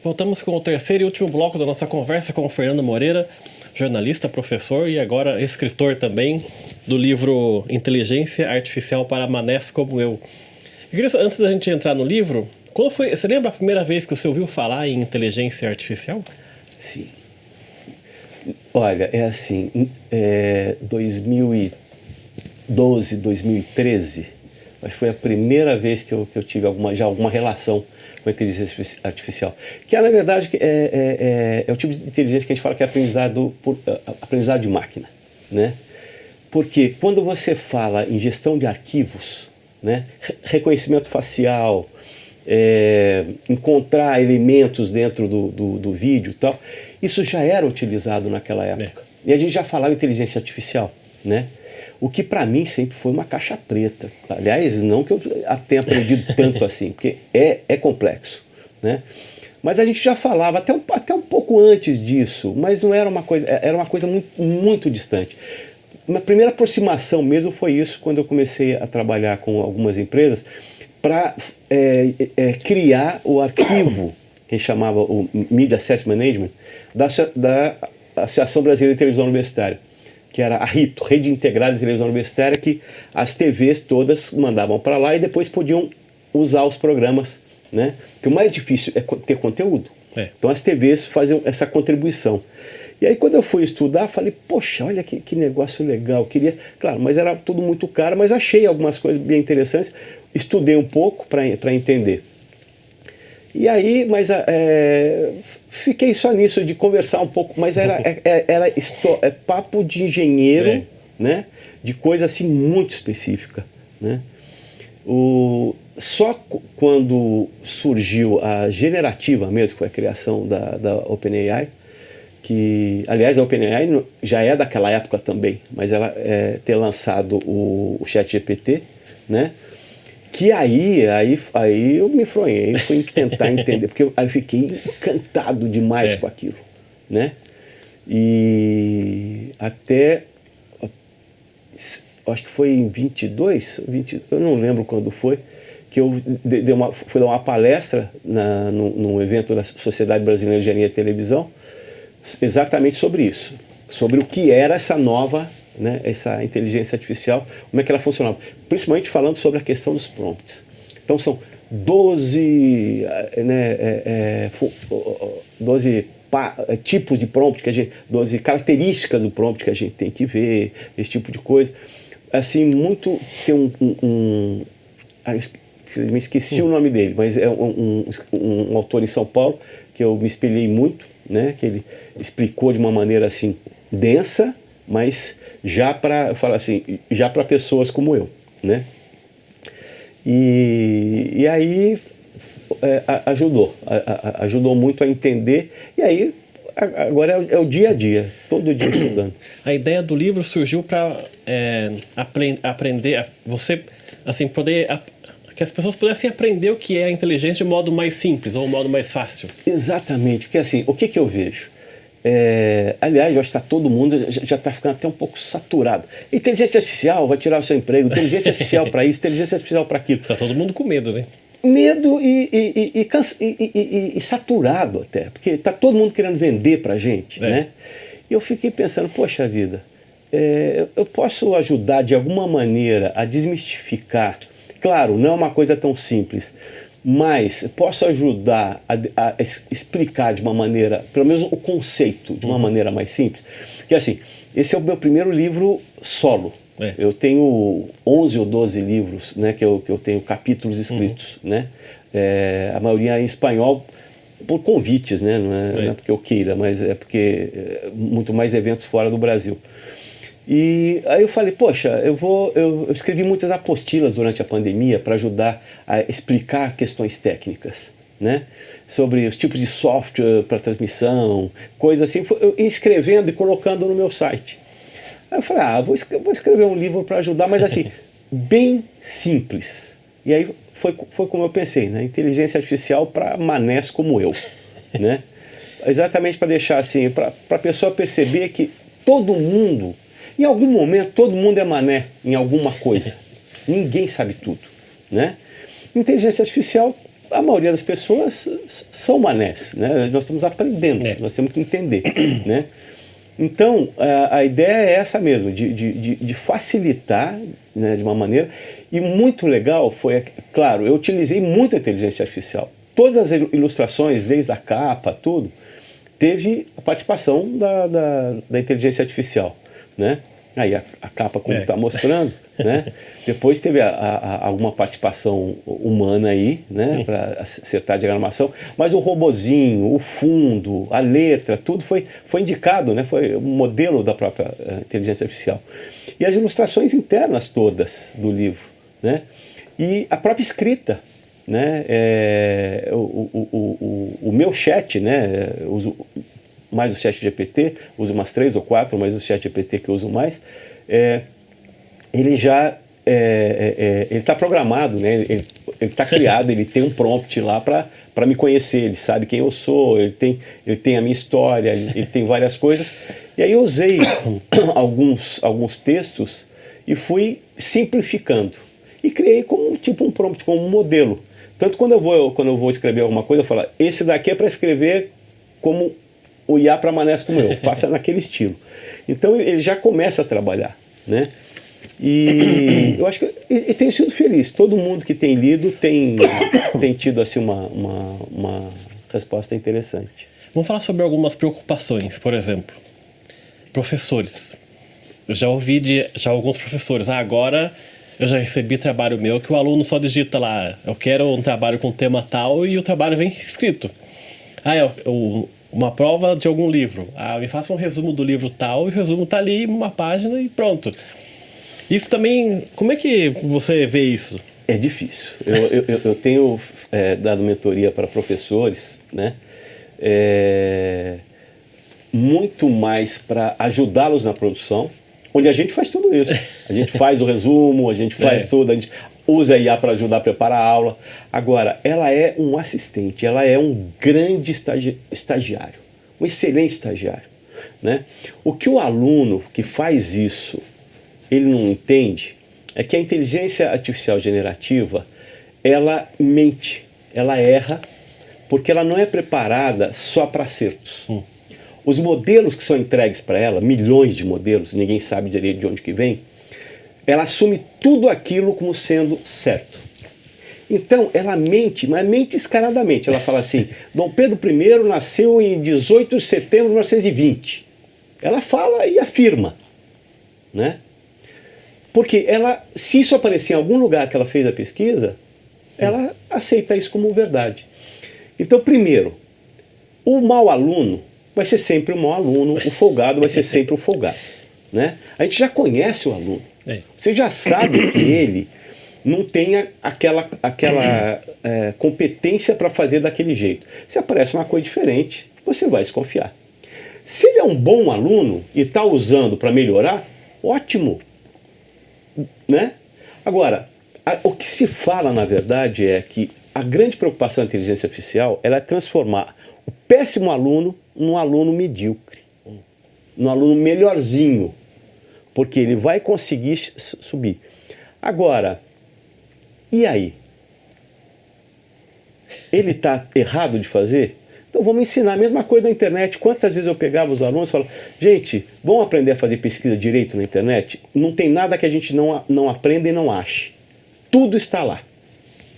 Voltamos com o terceiro e último bloco da nossa conversa com o Fernando Moreira, jornalista, professor e agora escritor também do livro Inteligência Artificial para Manés como Eu. Antes da gente entrar no livro, quando foi, você lembra a primeira vez que você ouviu falar em inteligência artificial? Sim. Olha, é assim, 2012, 2013, acho que foi a primeira vez que eu tive alguma relação com a inteligência artificial. Que na verdade é o tipo de inteligência que a gente fala que é aprendizado de máquina, né? Porque quando você fala em gestão de arquivos, né, reconhecimento facial, encontrar elementos dentro do vídeo e tal, isso já era utilizado naquela época. E a gente já falava em inteligência artificial, né? O que para mim sempre foi uma caixa preta. Aliás, não que eu tenha aprendido tanto assim, porque é complexo, né? Mas a gente já falava até um pouco antes disso, mas não era uma coisa, era uma coisa muito, muito distante. Minha primeira aproximação mesmo foi isso, quando eu comecei a trabalhar com algumas empresas para criar o arquivo, que a gente chamava o Media Asset Management, da Associação Brasileira de Televisão Universitária, que era a RITO, Rede Integrada de Televisão Universitária, que as TVs todas mandavam para lá e depois podiam usar os programas, né? Porque o mais difícil é ter conteúdo. Então as TVs faziam essa contribuição. E aí quando eu fui estudar, falei, poxa, olha que negócio legal. Queria, claro, mas era tudo muito caro, mas achei algumas coisas bem interessantes. Estudei um pouco para entender. E aí, fiquei só nisso, de conversar um pouco, mas era papo de engenheiro, né? De coisa assim muito específica, né? Só quando surgiu a generativa mesmo, que foi a criação da OpenAI, que, aliás, a OpenAI já é daquela época também, mas ela ter lançado o ChatGPT, né? Que aí eu me fronhei, fui tentar entender, porque eu fiquei encantado demais com aquilo, né? E até, acho que foi em 22, eu não lembro quando foi, que eu fui dar uma palestra num evento da Sociedade Brasileira de Engenharia e Televisão, exatamente sobre isso, sobre o que era essa nova, né, essa inteligência artificial, como é que ela funcionava, principalmente falando sobre a questão dos prompts. Então são 12 tipos de prompt, 12 características do prompt que a gente tem que ver, esse tipo de coisa. Assim, muito... Tem me esqueci o nome dele, mas é um autor em São Paulo que eu me espelhei muito, né, que ele explicou de uma maneira assim densa, mas já para pessoas como eu, e aí ajudou muito a entender, e aí agora é o dia a dia, todo dia estudando. A ideia do livro surgiu para aprender, você assim poder que as pessoas pudessem aprender o que é a inteligência de modo mais simples ou um modo mais fácil. Exatamente, porque assim, o que eu vejo? Aliás, eu acho que todo mundo já está ficando até um pouco saturado. Inteligência artificial vai tirar o seu emprego, inteligência artificial para isso, inteligência artificial para aquilo. Está todo mundo com medo, né? Medo e saturado até, porque está todo mundo querendo vender para a gente, né? E eu fiquei pensando, poxa vida, eu posso ajudar de alguma maneira a desmistificar. Claro, não é uma coisa tão simples, mas posso ajudar a explicar de uma maneira, pelo menos o conceito, de uma maneira mais simples. Porque assim, esse é o meu primeiro livro solo. Eu tenho 11 ou 12 livros, né, que eu tenho capítulos escritos, né? A maioria em espanhol, por convites, né? Não é porque eu queira, mas é porque muito mais eventos fora do Brasil. E aí eu falei, poxa, eu escrevi muitas apostilas durante a pandemia para ajudar a explicar questões técnicas, né? Sobre os tipos de software para transmissão, coisas assim, eu ia escrevendo e colocando no meu site. Aí eu falei, vou escrever um livro para ajudar, mas assim, bem simples. E aí foi como eu pensei, né? Inteligência artificial para manés como eu, né? Exatamente para deixar assim, para a pessoa perceber que todo mundo, em algum momento, todo mundo é mané em alguma coisa. Ninguém sabe tudo, né? Inteligência artificial, a maioria das pessoas são manés, né? Nós estamos aprendendo, nós temos que entender, né? Então, a ideia é essa mesmo, de facilitar, né, de uma maneira. E muito legal foi, claro, eu utilizei muito a inteligência artificial. Todas as ilustrações, desde a capa, tudo, teve a participação da inteligência artificial, né? Aí a capa, como está mostrando, né? Depois teve alguma participação humana aí, né? Para acertar a diagramação. Mas o robozinho, o fundo, a letra, tudo foi indicado, né? Foi um modelo da própria inteligência artificial. E as ilustrações internas todas do livro, né? E a própria escrita, né? O meu chat, né? Uso mais o ChatGPT, uso umas 3 ou 4, mas o ChatGPT que eu uso mais, ele já ele está programado, né? Ele está criado, ele tem um prompt lá para me conhecer, ele sabe quem eu sou, ele tem a minha história, ele tem várias coisas. E aí eu usei alguns textos e fui simplificando. E criei como tipo um prompt, como um modelo. Tanto quando eu vou escrever alguma coisa, eu falo, esse daqui é para escrever como o IA para manés como eu, faça naquele estilo. Então ele já começa a trabalhar, né? E eu acho que eu tenho sido feliz. Todo mundo que tem lido tem tido assim uma resposta interessante. Vamos falar sobre algumas preocupações, por exemplo, professores. Eu já ouvi de alguns professores, agora eu já recebi trabalho meu que o aluno só digita lá, eu quero um trabalho com tema tal e o trabalho vem escrito. Uma prova de algum livro. Me faça um resumo do livro tal, e o resumo tá ali, uma página e pronto. Isso também, como é que você vê isso? É difícil. Eu tenho dado mentoria para professores, né? Muito mais para ajudá-los na produção, onde a gente faz tudo isso. A gente faz o resumo, a gente faz tudo, a gente usa a IA para ajudar a preparar a aula. Agora, ela é um assistente, ela é um grande estagiário, um excelente estagiário, né? O que o aluno que faz isso, ele não entende, é que a inteligência artificial generativa, ela mente, ela erra, porque ela não é preparada só para acertos. Os modelos que são entregues para ela, milhões de modelos, ninguém sabe direito de onde que vem, ela assume tudo aquilo como sendo certo. Então, ela mente, mas mente descaradamente. Ela fala assim, Dom Pedro I nasceu em 18 de setembro de 1920. Ela fala e afirma, né? Porque se isso aparecer em algum lugar que ela fez a pesquisa, ela aceita isso como verdade. Então, primeiro, o mau aluno vai ser sempre o mau aluno, o folgado vai ser sempre o folgado, né? A gente já conhece o aluno. Você já sabe que ele não tem aquela competência para fazer daquele jeito. Se aparece uma coisa diferente, você vai desconfiar. Se ele é um bom aluno e está usando para melhorar, ótimo, né? Agora, o que se fala, na verdade, é que a grande preocupação da inteligência artificial é transformar o péssimo aluno num aluno medíocre, num aluno melhorzinho, porque ele vai conseguir subir. Agora, e aí? Ele está errado de fazer? Então vamos ensinar a mesma coisa na internet. Quantas vezes eu pegava os alunos e falava, gente, vamos aprender a fazer pesquisa direito na internet? Não tem nada que a gente não aprenda e não ache. Tudo está lá,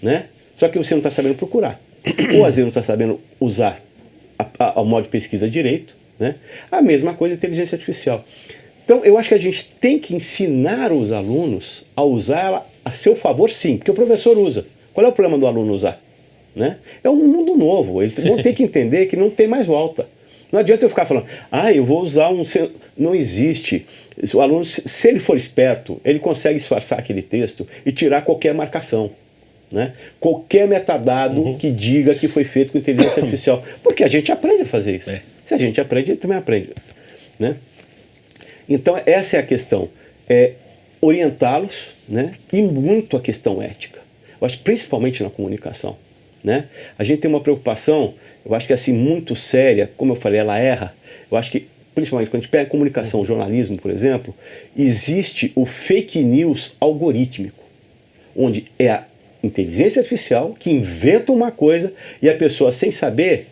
né? Só que você não está sabendo procurar. Ou às vezes não está sabendo usar o modo de pesquisa direito, né? A mesma coisa a inteligência artificial. Então, eu acho que a gente tem que ensinar os alunos a usar ela a seu favor, sim, porque o professor usa. Qual é o problema do aluno usar? Né? É um mundo novo, eles vão ter que entender que não tem mais volta. Não adianta eu ficar falando, eu vou usar um... Não existe. O aluno, se ele for esperto, ele consegue disfarçar aquele texto e tirar qualquer marcação, né? Qualquer metadado que diga que foi feito com inteligência artificial. Porque a gente aprende a fazer isso. Se a gente aprende, ele também aprende, né? Então essa é a questão, orientá-los, né? E muito a questão ética. Eu acho principalmente na comunicação, né? A gente tem uma preocupação, eu acho que assim muito séria, como eu falei, ela erra. Eu acho que principalmente quando a gente pega comunicação, jornalismo, por exemplo, existe o fake news algorítmico, onde é a inteligência artificial que inventa uma coisa e a pessoa, sem saber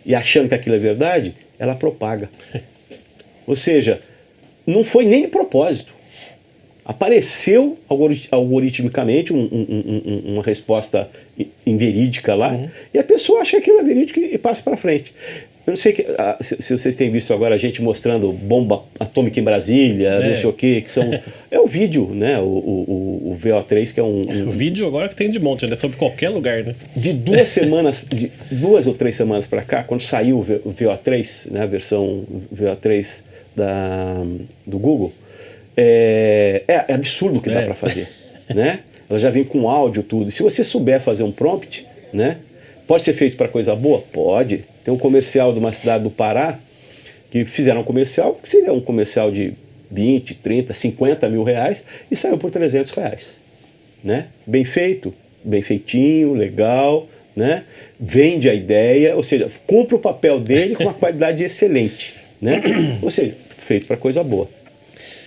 e achando que aquilo é verdade, ela propaga. Ou seja, não foi nem de propósito. Apareceu algoritmicamente uma resposta inverídica lá, e a pessoa acha que aquilo é verídico e passa para frente. Eu não sei se vocês têm visto agora a gente mostrando bomba atômica em Brasília, não sei o que são... É o vídeo, né? O VO3, que é O vídeo agora que tem de monte, né? Sobre qualquer lugar, né? De 2 ou 3 semanas para cá, quando saiu o VO3, né? A versão VO3 do Google, é absurdo o que dá para fazer, né? Ela já vem com áudio, tudo. E se você souber fazer um prompt, né? Pode ser feito para coisa boa? Pode. Tem um comercial de uma cidade do Pará que fizeram um comercial que seria um comercial de 20, 30, 50 mil reais e saiu por 300 reais. Né? Bem feito, bem feitinho, legal, né? Vende a ideia, ou seja, cumpre o papel dele com uma qualidade excelente. Né? Ou seja, feito para coisa boa.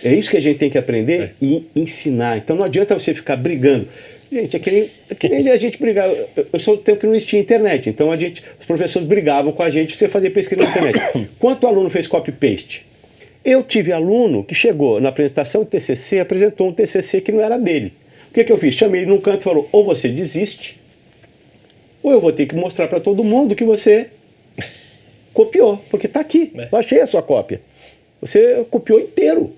É isso que a gente tem que aprender e ensinar. Então não adianta você ficar brigando. Gente, é que nem a gente brigar. Eu sou do tempo que não existia internet, então os professores brigavam com a gente pra você fazer pesquisa na internet. Quanto aluno fez copy-paste? Eu tive aluno que chegou na apresentação do TCC, apresentou um TCC que não era dele. O que eu fiz? Chamei ele num canto e falou, ou você desiste, ou eu vou ter que mostrar para todo mundo que você copiou, porque está aqui, eu achei a sua cópia. Você copiou inteiro,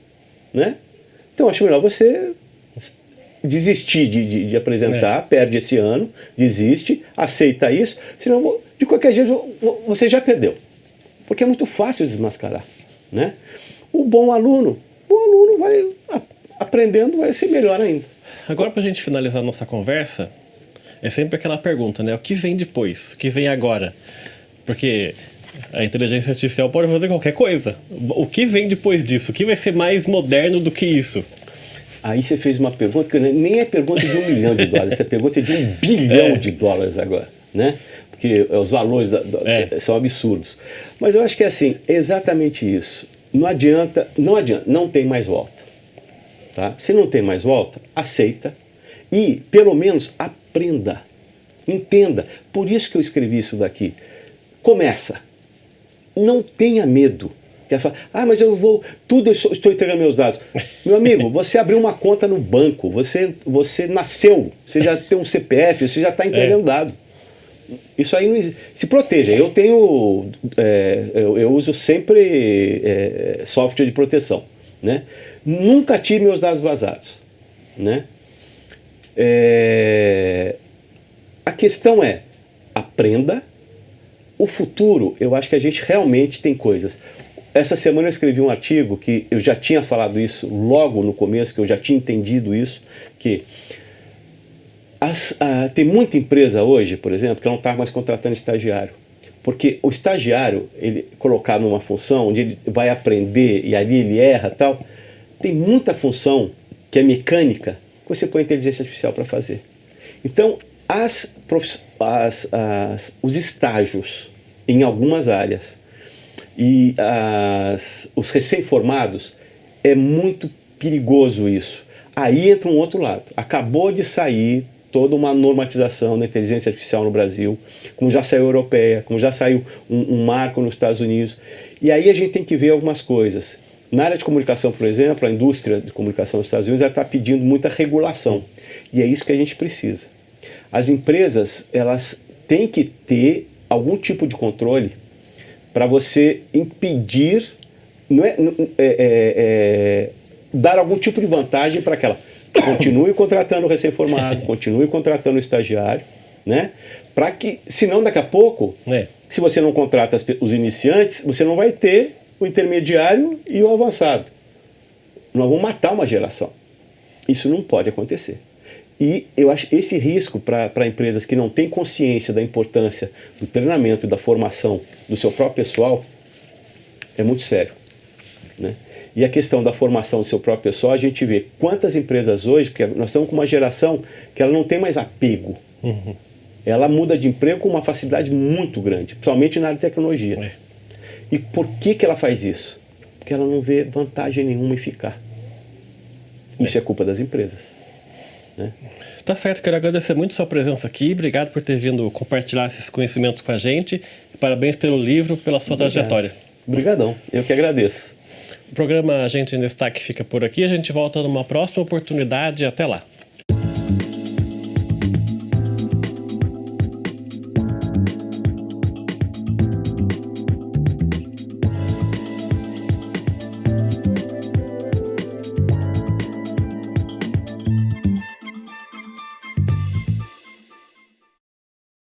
né? Então acho melhor você desistir de apresentar, perde esse ano, desiste, aceita isso, senão de qualquer jeito você já perdeu. Porque é muito fácil desmascarar, né? O bom aluno vai aprendendo, vai ser melhor ainda. Agora, para a gente finalizar a nossa conversa, é sempre aquela pergunta, né? O que vem depois? O que vem agora? Porque a inteligência artificial pode fazer qualquer coisa. O que vem depois disso? O que vai ser mais moderno do que isso? Aí você fez uma pergunta que nem é pergunta de $1 milhão, essa pergunta é de $1 bilhão agora, né? Porque os valores são absurdos. Mas eu acho que é assim, exatamente isso. Não adianta, não tem mais volta. Tá? Se não tem mais volta, aceita e, pelo menos, aprenda. Entenda. Por isso que eu escrevi isso daqui. Começa. Não tenha medo. Quer falar, mas eu estou entregando meus dados. Meu amigo, você abriu uma conta no banco, você nasceu, você já tem um CPF, você já está entregando dado. Isso aí não existe. Se proteja. Eu tenho, eu uso sempre software de proteção, né? Nunca tive meus dados vazados, né? A questão é, aprenda. O futuro, eu acho que a gente realmente tem coisas. Essa semana eu escrevi um artigo que eu já tinha falado isso logo no começo, que eu já tinha entendido isso, que tem muita empresa hoje, por exemplo, que não está mais contratando estagiário. Porque o estagiário, ele colocado numa função onde ele vai aprender e ali ele erra e tal, tem muita função que é mecânica que você põe inteligência artificial para fazer. Então, os estágios em algumas áreas e os recém-formados, é muito perigoso isso. Aí entra um outro lado. Acabou de sair toda uma normatização da inteligência artificial no Brasil, como já saiu europeia, como já saiu um marco nos Estados Unidos. E aí a gente tem que ver algumas coisas. Na área de comunicação, por exemplo, a indústria de comunicação nos Estados Unidos está pedindo muita regulação. E é isso que a gente precisa. As empresas, elas têm que ter algum tipo de controle para você impedir, dar algum tipo de vantagem para que ela continue contratando o recém-formado, continue contratando o estagiário, né? Para que, senão daqui a pouco, se você não contrata os iniciantes, você não vai ter o intermediário e o avançado. Nós vamos matar uma geração. Isso não pode acontecer. E eu acho esse risco para empresas que não têm consciência da importância do treinamento e da formação do seu próprio pessoal é muito sério, né? E a questão da formação do seu próprio pessoal, a gente vê quantas empresas hoje, porque nós estamos com uma geração que ela não tem mais apego. Ela muda de emprego com uma facilidade muito grande, principalmente na área de tecnologia. E por que ela faz isso? Porque ela não vê vantagem nenhuma em ficar. Isso é culpa das empresas. né? Tá certo, quero agradecer muito a sua presença aqui. Obrigado por ter vindo compartilhar esses conhecimentos com a gente. Parabéns pelo livro, pela sua trajetória. Obrigadão, eu que agradeço. O programa Gente em Destaque fica por aqui. A gente volta numa próxima oportunidade. Até lá.